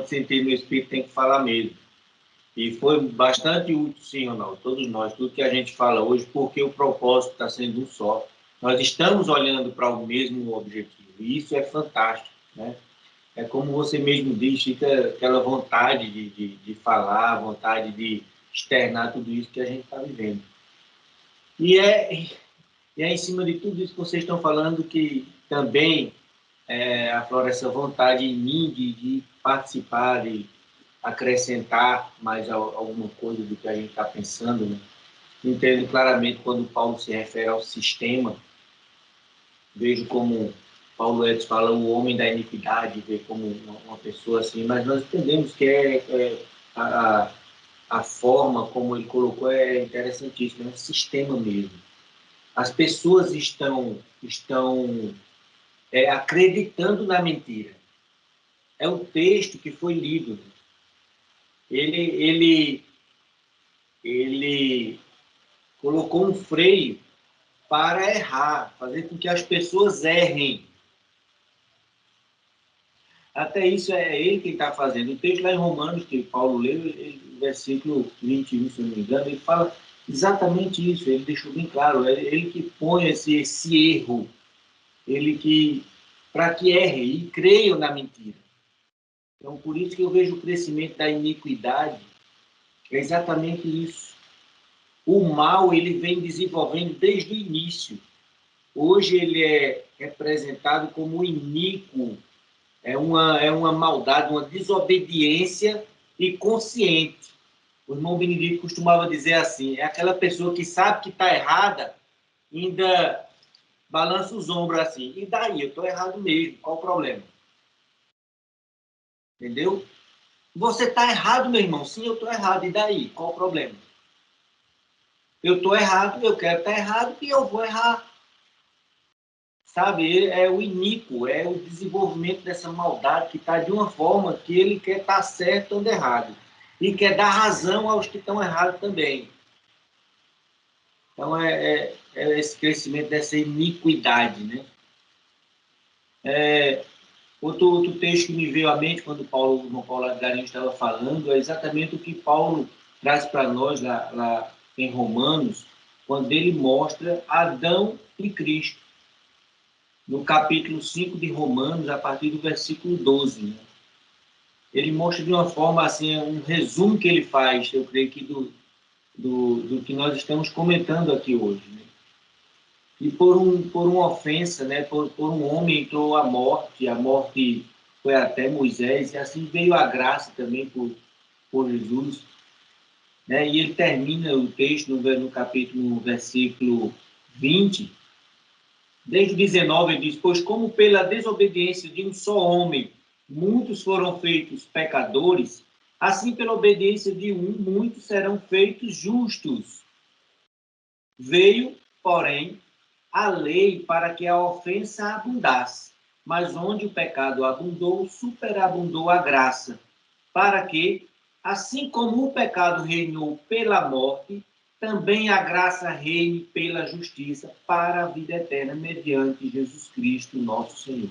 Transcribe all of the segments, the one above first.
sentir no espírito tem que falar mesmo. E foi bastante útil, sim, Ronaldo, todos nós, tudo que a gente fala hoje, porque o propósito está sendo um só. Nós estamos olhando para o mesmo objetivo, e isso é fantástico, né? É como você mesmo diz, fica aquela vontade de falar, vontade de externar tudo isso que a gente está vivendo. E é em cima de tudo isso que vocês estão falando que também aflora essa vontade em mim de participar e acrescentar mais alguma coisa do que a gente está pensando, né? Entendo claramente quando Paulo se refere ao sistema, vejo como Paulo Edson fala o homem da iniquidade, vê como uma pessoa assim, mas nós entendemos que a forma como ele colocou é interessantíssima, é um sistema mesmo. As pessoas estão acreditando na mentira. É o texto que foi lido. Ele colocou um freio para errar, fazer com que as pessoas errem. Até isso é ele quem está fazendo. O texto lá em Romanos, que Paulo leu, versículo 21, se não me engano, ele fala exatamente isso, ele deixou bem claro, ele que põe esse erro, para que erre e creiam na mentira. Então, por isso que eu vejo o crescimento da iniquidade, é exatamente isso. O mal, ele vem desenvolvendo desde o início. Hoje ele é representado como iníquo, é uma maldade, uma desobediência inconsciente. O irmão Benedito costumava dizer assim, é aquela pessoa que sabe que está errada, ainda balança os ombros assim, e daí? Eu estou errado mesmo, qual o problema? Entendeu? Você está errado, meu irmão. Sim, eu estou errado, e daí? Qual o problema? Eu estou errado, eu quero estar errado e eu vou errar. Sabe, é o iníquo, é o desenvolvimento dessa maldade que está de uma forma que ele quer estar certo ou errado. E quer dar razão aos que estão errados também. Então, é esse crescimento dessa iniquidade, né? Outro texto que me veio à mente quando o irmão Paulo Garinho estava falando é exatamente o que Paulo traz para nós lá em Romanos, quando ele mostra Adão e Cristo. No capítulo 5 de Romanos, a partir do versículo 12. Né? Ele mostra de uma forma, assim, um resumo que ele faz, eu creio que do que nós estamos comentando aqui hoje. Né? E por uma ofensa, né? por um homem entrou a morte foi até Moisés, e assim veio a graça também por Jesus. Né? E ele termina o texto no capítulo, no versículo 20, desde o 19, ele diz, pois como pela desobediência de um só homem muitos foram feitos pecadores, assim pela obediência de um, muitos serão feitos justos. Veio, porém, a lei para que a ofensa abundasse, mas onde o pecado abundou, superabundou a graça, para que, assim como o pecado reinou pela morte, também a graça reine pela justiça para a vida eterna, mediante Jesus Cristo, nosso Senhor.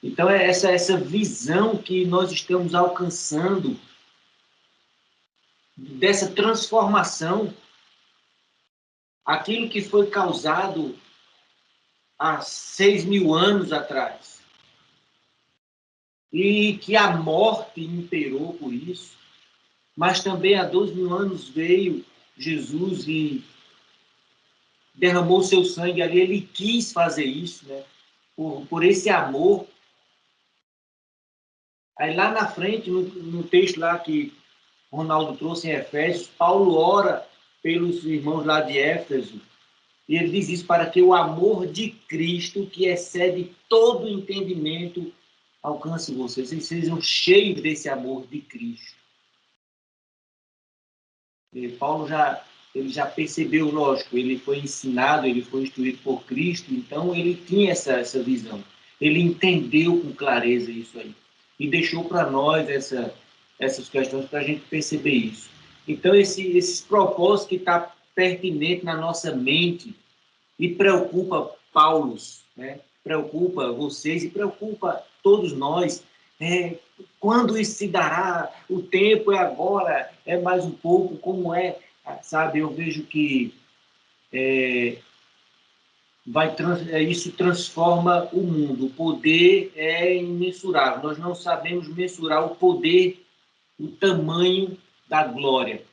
Então, é essa visão que nós estamos alcançando dessa transformação, aquilo que foi causado há 6.000 anos atrás, e que a morte imperou por isso, mas também há 12.000 anos veio Jesus e derramou seu sangue ali, ele quis fazer isso, né? por esse amor. Aí lá na frente, no texto lá que Ronaldo trouxe em Efésios, Paulo ora pelos irmãos lá de Éfeso, e ele diz isso para que o amor de Cristo, que excede todo entendimento, alcance vocês. Vocês sejam cheios desse amor de Cristo. E Paulo ele já percebeu, lógico, ele foi ensinado, ele foi instruído por Cristo, então ele tinha essa visão. Ele entendeu com clareza isso aí. E deixou para nós essas questões para a gente perceber isso. Então, esses propósitos que estão pertinentes na nossa mente e preocupa Paulo, né? Preocupa vocês e preocupa todos nós, quando isso se dará? O tempo é agora, é mais um pouco, como é? Sabe, eu vejo que isso transforma o mundo. O poder é imensurável. Nós não sabemos mensurar o poder, o tamanho da glória,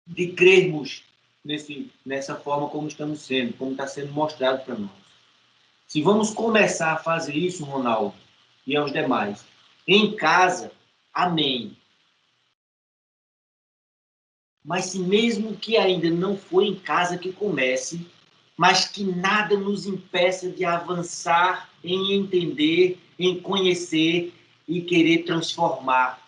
de crermos nessa forma como estamos sendo, como está sendo mostrado para nós. Se vamos começar a fazer isso, Ronaldo, e aos demais, em casa, amém. Mas se mesmo que ainda não for em casa que comece, mas que nada nos impeça de avançar em entender, em conhecer e querer transformar,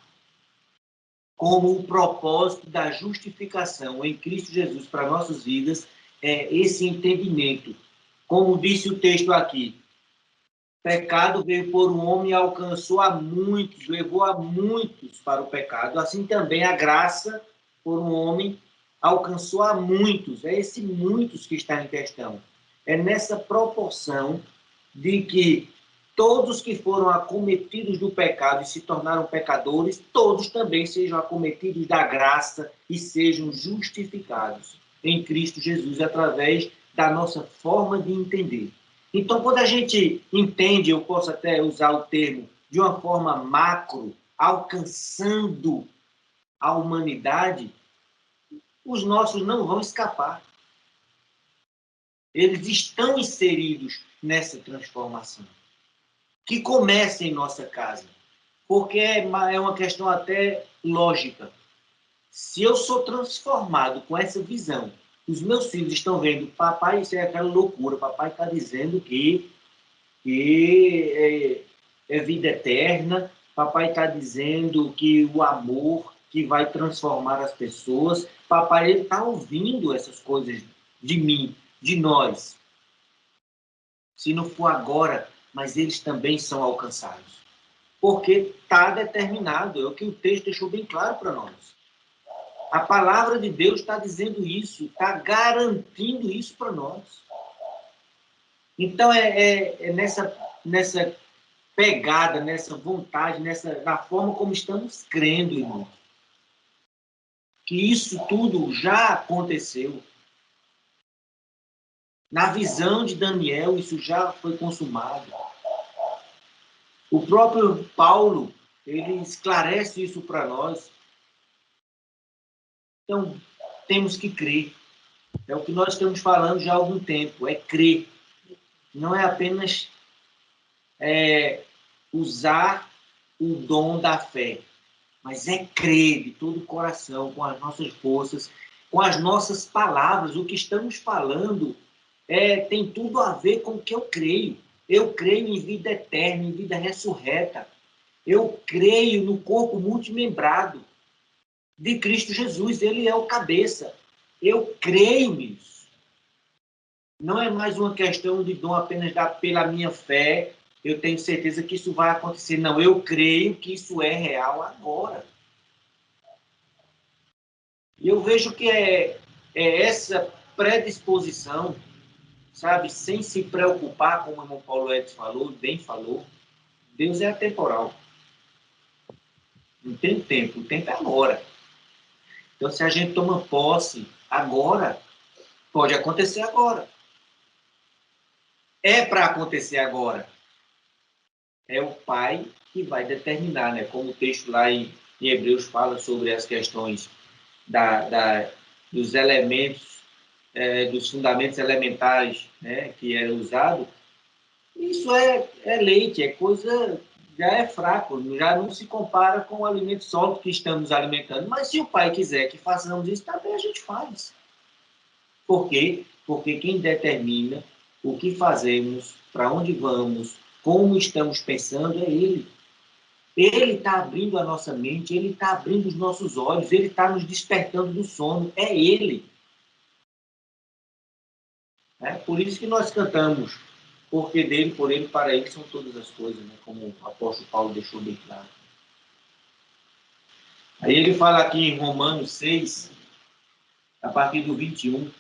como o propósito da justificação em Cristo Jesus para nossas vidas, é esse entendimento. Como disse o texto aqui, pecado veio por um homem e alcançou a muitos, levou a muitos para o pecado. Assim também a graça por um homem alcançou a muitos. É esse muitos que está em questão. É nessa proporção de que todos que foram acometidos do pecado e se tornaram pecadores, todos também sejam acometidos da graça e sejam justificados em Cristo Jesus através da nossa forma de entender. Então, quando a gente entende, eu posso até usar o termo, de uma forma macro, alcançando a humanidade, os nossos não vão escapar. Eles estão inseridos nessa transformação, que começa em nossa casa, porque é uma questão até lógica. Se eu sou transformado com essa visão, os meus filhos estão vendo, papai, isso é aquela loucura, papai está dizendo que é vida eterna, papai está dizendo que o amor que vai transformar as pessoas, papai está ouvindo essas coisas de mim, de nós. Se não for agora, mas eles também são alcançados. Porque está determinado, é o que o texto deixou bem claro para nós. A palavra de Deus está dizendo isso, está garantindo isso para nós. Então, é nessa pegada, nessa vontade, na forma como estamos crendo, irmão, que isso tudo já aconteceu. Na visão de Daniel, isso já foi consumado. O próprio Paulo, ele esclarece isso para nós. Então, temos que crer. É o que nós estamos falando já há algum tempo, é crer. Não é apenas usar o dom da fé, mas é crer de todo o coração, com as nossas forças, com as nossas palavras. O que estamos falando tem tudo a ver com o que eu creio. Eu creio em vida eterna, em vida ressurreta. Eu creio no corpo multimembrado de Cristo Jesus. Ele é o cabeça. Eu creio nisso. Não é mais uma questão de dom apenas pela minha fé. Eu tenho certeza que isso vai acontecer. Não, eu creio que isso é real agora. E eu vejo que é essa predisposição, sabe, sem se preocupar, como o irmão Paulo Edson falou, bem falou, Deus é atemporal. Não tem tempo, o tempo é agora. Então, se a gente toma posse agora, pode acontecer agora. É para acontecer agora. É o Pai que vai determinar, né? Como o texto lá em Hebreus fala sobre as questões dos elementos, dos fundamentos elementares, né, que era usado. Isso é leite, é coisa, já é fraco, já não se compara com o alimento sólido que estamos alimentando. Mas se o Pai quiser que façamos isso, também a gente faz. Por quê? Porque quem determina o que fazemos, para onde vamos, como estamos pensando, é Ele. Ele está abrindo a nossa mente, Ele está abrindo os nossos olhos, Ele está nos despertando do sono, é Ele. Por isso que nós cantamos, porque dele, por ele, para ele são todas as coisas, né? Como o apóstolo Paulo deixou bem claro. Aí ele fala aqui em Romanos 6, a partir do 21.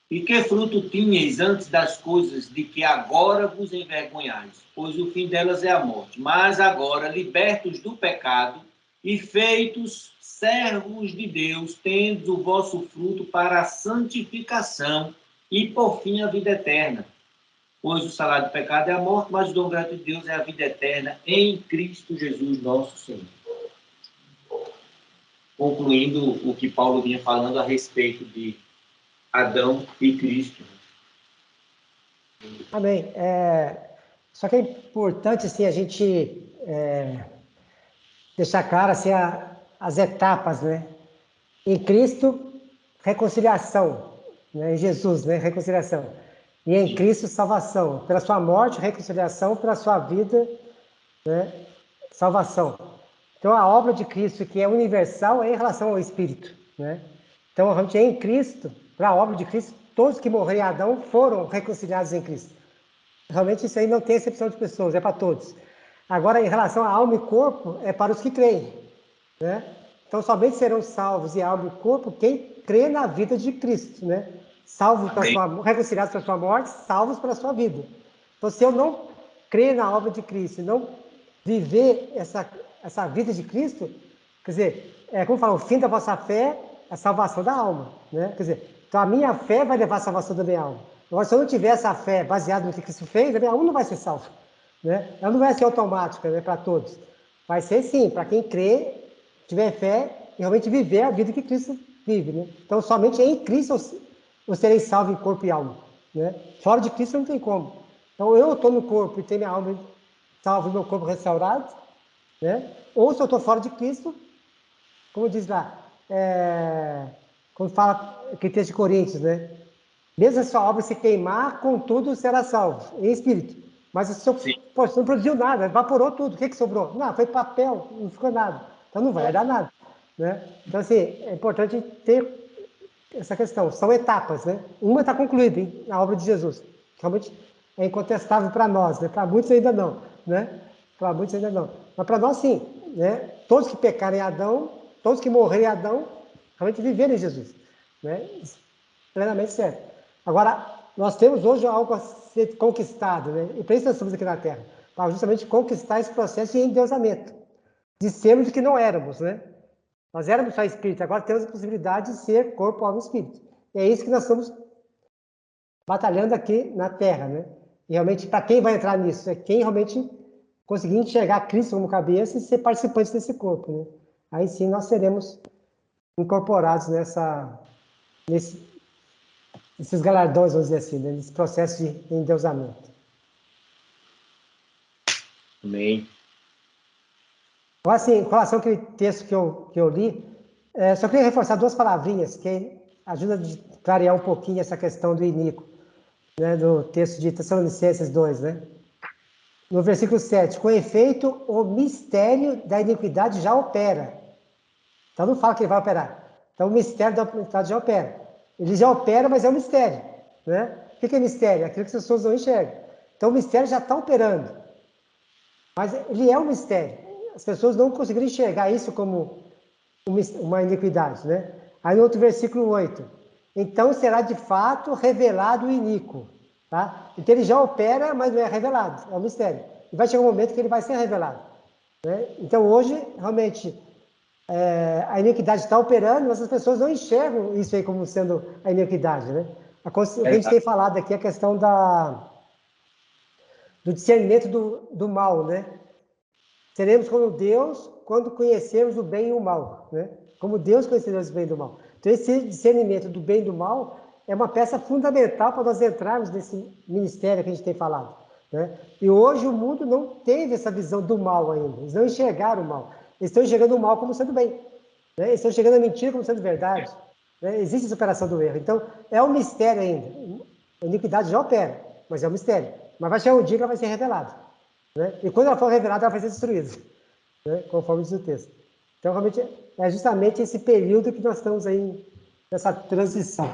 E que fruto tinhais antes das coisas de que agora vos envergonhais? Pois o fim delas é a morte. Mas agora, libertos do pecado e feitos servos de Deus, tendes o vosso fruto para a santificação e, por fim, a vida eterna. Pois o salário do pecado é a morte, mas o dom gratuito de Deus é a vida eterna em Cristo Jesus, nosso Senhor. Concluindo o que Paulo vinha falando a respeito de Adão e Cristo. Amém. Só que é importante assim, a gente deixar claro assim, as etapas, né? Em Cristo, reconciliação. Né? Em Jesus, né? Reconciliação. E em Cristo, salvação. Pela sua morte, reconciliação. Pela sua vida, né? Salvação. Então, a obra de Cristo, que é universal, é em relação ao Espírito. Né? Então, a gente é em Cristo, para a obra de Cristo, todos que morreram em Adão foram reconciliados em Cristo. Realmente, isso aí não tem exceção de pessoas, é para todos. Agora, em relação a alma e corpo, é para os que creem. Né? Então, somente serão salvos em alma e corpo quem crê na vida de Cristo. Né? Salvos para sua, reconciliados para a sua morte, salvos para a sua vida. Então, se eu não crer na obra de Cristo, não viver essa vida de Cristo, quer dizer, como fala, o fim da vossa fé é a salvação da alma. Né? Quer dizer, então a minha fé vai levar a salvação da minha alma. Agora, se eu não tiver essa fé baseada no que Cristo fez, a minha alma não vai ser salva. Né? Ela não vai ser automática, né, para todos. Vai ser sim, para quem crê, tiver fé e realmente viver a vida que Cristo vive. Né? Então, somente em Cristo eu serei salvo em corpo e alma. Né? Fora de Cristo não tem como. Então, eu estou no corpo e tenho minha alma salva e meu corpo restaurado. Né? Ou se eu estou fora de Cristo, como diz lá, quando fala que texto de Coríntios, né? Mesmo a sua obra se queimar, contudo será salvo, em espírito. Mas se não produziu nada, evaporou tudo, o que sobrou? Não, foi papel, não ficou nada. Então não vai dar nada. Né? Então, assim, é importante ter essa questão. São etapas, né? Uma está concluída, hein, na obra de Jesus. Realmente é incontestável para nós, né? Para muitos ainda não, né? Para muitos ainda não. Mas para nós, sim. Né? Todos que pecaram em Adão, todos que morreram em Adão, realmente viveram em Jesus. Né? Plenamente certo. Agora, nós temos hoje algo a ser conquistado, né? E para isso nós estamos aqui na Terra, para justamente conquistar esse processo de endeusamento, de sermos o que não éramos, né? Nós éramos só espírito, agora temos a possibilidade de ser corpo, alma e espírito. E é isso que nós estamos batalhando aqui na Terra, né? E realmente, para quem vai entrar nisso? É quem realmente conseguir enxergar Cristo como cabeça e ser participante desse corpo, né? Aí sim nós seremos incorporados nesses galardões, vamos dizer assim, né? Nesse processo de endeusamento. Amém. Agora, assim, com relação àquele texto que eu li, só queria reforçar duas palavrinhas que ajudam a clarear um pouquinho essa questão do iníquo, né, do texto de Tessalonicenses 2, né? No versículo 7, com efeito, o mistério da iniquidade já opera. Então, não fala que ele vai operar. Então, o mistério da iniquidade já opera. Ele já opera, mas é um mistério. Né? O que é mistério? Aquilo que as pessoas não enxergam. Então, o mistério já está operando. Mas ele é um mistério. As pessoas não conseguiram enxergar isso como uma iniquidade. Né? Aí, no outro versículo 8. Então, será de fato revelado o iníquo. Tá? Então, ele já opera, mas não é revelado. É um mistério. E vai chegar um momento que ele vai ser revelado. Né? Então, hoje, realmente, a iniquidade está operando, mas as pessoas não enxergam isso aí como sendo a iniquidade, né? O que a gente tem falado aqui é a questão do discernimento do mal, né? Seremos como Deus quando conhecermos o bem e o mal, né? Como Deus conheceremos o bem e o mal. Então, esse discernimento do bem e do mal é uma peça fundamental para nós entrarmos nesse ministério que a gente tem falado, né? E hoje o mundo não teve essa visão do mal ainda. Eles não enxergaram o mal. Eles estão enxergando o mal como sendo bem. Né? Eles estão enxergando a mentira como sendo verdade. Né? Existe essa operação do erro. Então, é um mistério ainda. A iniquidade já opera, mas é um mistério. Mas vai chegar um dia que ela vai ser revelada. Né? E quando ela for revelada, ela vai ser destruída. Né? Conforme diz o texto. Então, realmente, é justamente esse período que nós estamos aí nessa transição.